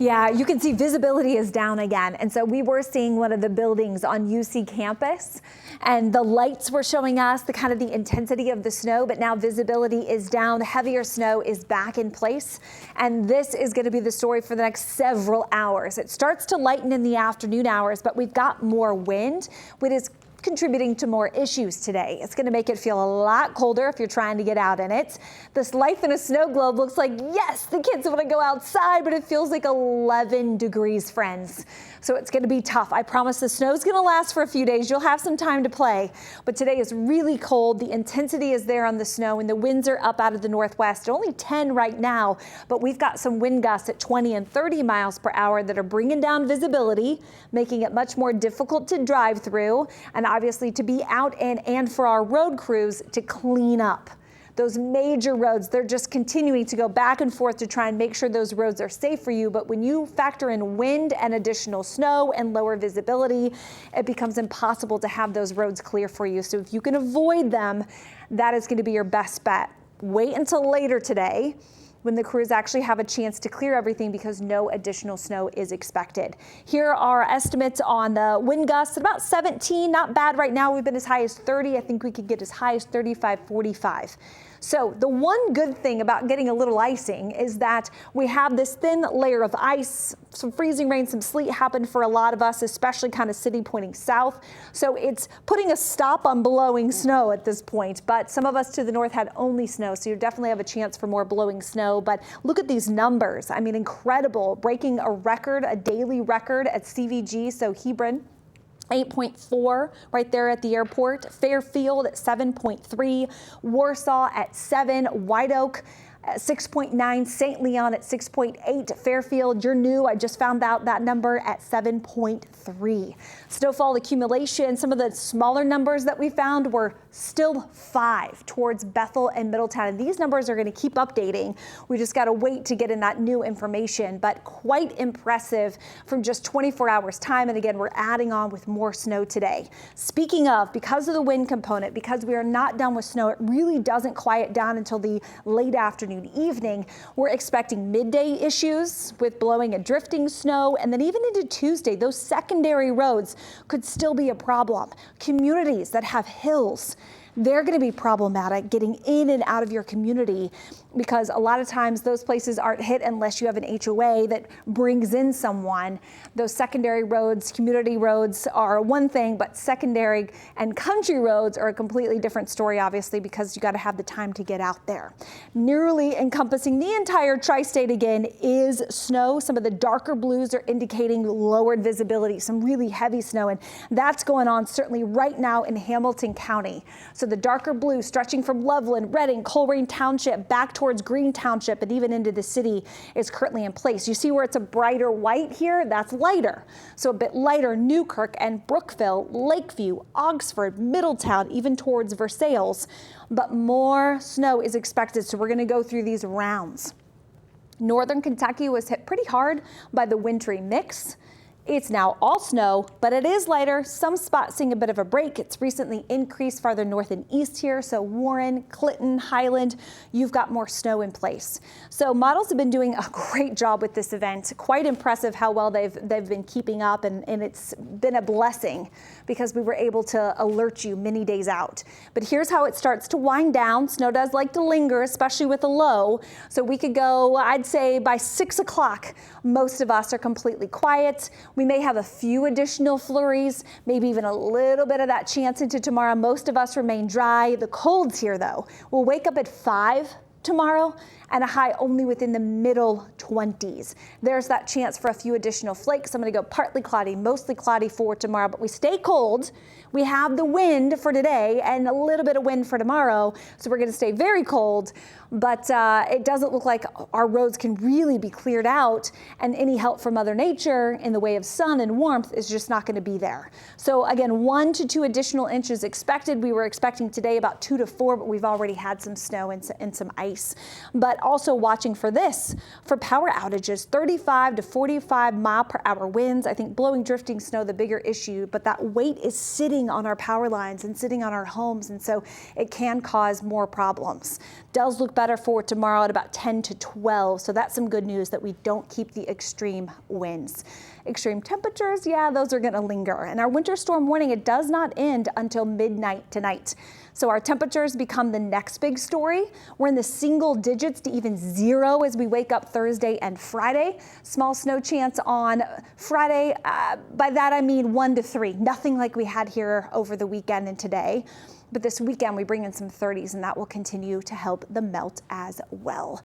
Yeah, you can see visibility is down again. And so we were seeing one of the buildings on UC campus, and the lights were showing us the kind of the intensity of the snow, but now visibility is down. Heavier snow is back in place. And this is going to be the story for the next several hours. It starts to lighten in the afternoon hours, but we've got more wind, which is contributing to more issues today. It's going to make it feel a lot colder if you're trying to get out in it. This life in a snow globe looks like, yes, the kids want to go outside, but it feels like 11 degrees, friends. So it's going to be tough. I promise the snow is going to last for a few days. You'll have some time to play, but today is really cold. The intensity is there on the snow, and the winds are up out of the northwest. Only 10 right now, but we've got some wind gusts at 20 and 30 miles per hour that are bringing down visibility, making it much more difficult to drive through, and obviously to be out in, and for our road crews to clean up. Those major roads, they're just continuing to go back and forth to try and make sure those roads are safe for you. But when you factor in wind and additional snow and lower visibility, it becomes impossible to have those roads clear for you. So if you can avoid them, that is going to be your best bet. Wait until later today, when the crews actually have a chance to clear everything, because no additional snow is expected. Here are estimates on the wind gusts, about 17, not bad right now. We've been as high as 30. I think we could get as high as 35, 45. So the one good thing about getting a little icing is that we have this thin layer of ice. Some freezing rain, some sleet happened for a lot of us, especially kind of city pointing south. So it's putting a stop on blowing snow at this point. But some of us to the north had only snow, so you definitely have a chance for more blowing snow. But look at these numbers. I mean, incredible. Breaking a record, a daily record at CVG. So Hebron, 8.4 right there at the airport. Fairfield at 7.3, Warsaw at 7, White Oak at 6.9, St. Leon at 6.8, Fairfield, you're new. I just found out that number at 7.3. Snowfall accumulation, some of the smaller numbers that we found were still 5 towards Bethel and Middletown. And these numbers are going to keep updating. We just got to wait to get in that new information, but quite impressive from just 24 hours time. And again, we're adding on with more snow today. Speaking of, because of the wind component, because we are not done with snow, it really doesn't quiet down until the late afternoon, evening. We're expecting midday issues with blowing and drifting snow, and then even into Tuesday, those secondary roads could still be a problem. Communities that have hills, they're going to be problematic getting in and out of your community, because a lot of times those places aren't hit unless you have an HOA that brings in someone. Those secondary roads, community roads are one thing, but secondary and country roads are a completely different story, obviously, because you got to have the time to get out there. Nearly encompassing the entire tri-state again is snow. Some of the darker blues are indicating lowered visibility, some really heavy snow, and that's going on certainly right now in Hamilton County. So the darker blue stretching from Loveland, Reading, Coleraine Township back towards Green Township and even into the city is currently in place. You see where it's a brighter white here? That's lighter. So a bit lighter Newkirk and Brookville, Lakeview, Oxford, Middletown, even towards Versailles. But more snow is expected, so we're going to go through these rounds. Northern Kentucky was hit pretty hard by the wintry mix. It's now all snow, but it is lighter. Some spots seeing a bit of a break. It's recently increased farther north and east here. So Warren, Clinton, Highland, you've got more snow in place. So models have been doing a great job with this event. Quite impressive how well they've been keeping up, and it's been a blessing because we were able to alert you many days out. But here's how it starts to wind down. Snow does like to linger, especially with a low. So we could go, I'd say by 6 o'clock, most of us are completely quiet. We may have a few additional flurries, maybe even a little bit of that chance into tomorrow. Most of us remain dry. The cold's here though. We'll wake up at 5 tomorrow and a high only within the middle 20s. There's that chance for a few additional flakes. I'm going to go partly cloudy, mostly cloudy for tomorrow, but we stay cold. We have the wind for today and a little bit of wind for tomorrow. So we're going to stay very cold, but it doesn't look like our roads can really be cleared out, and any help from Mother Nature in the way of sun and warmth is just not going to be there. So again, 1 to 2 additional inches expected. We were expecting today about 2 to 4, but we've already had some snow and some ice. But also watching for this, for power outages, 35 to 45 mile per hour winds. I think blowing, drifting snow, the bigger issue, but that weight is sitting on our power lines and sitting on our homes, and so it can cause more problems. Does look better for tomorrow at about 10 to 12, so that's some good news that we don't keep the extreme winds. Extreme temperatures, yeah, those are going to linger. And our winter storm warning, it does not end until midnight tonight. So our temperatures become the next big story. We're in the single digits to even 0 as we wake up Thursday and Friday. Small snow chance on Friday. By that I mean 1 to 3. Nothing like we had here over the weekend and today. But this weekend we bring in some 30s, and that will continue to help the melt as well.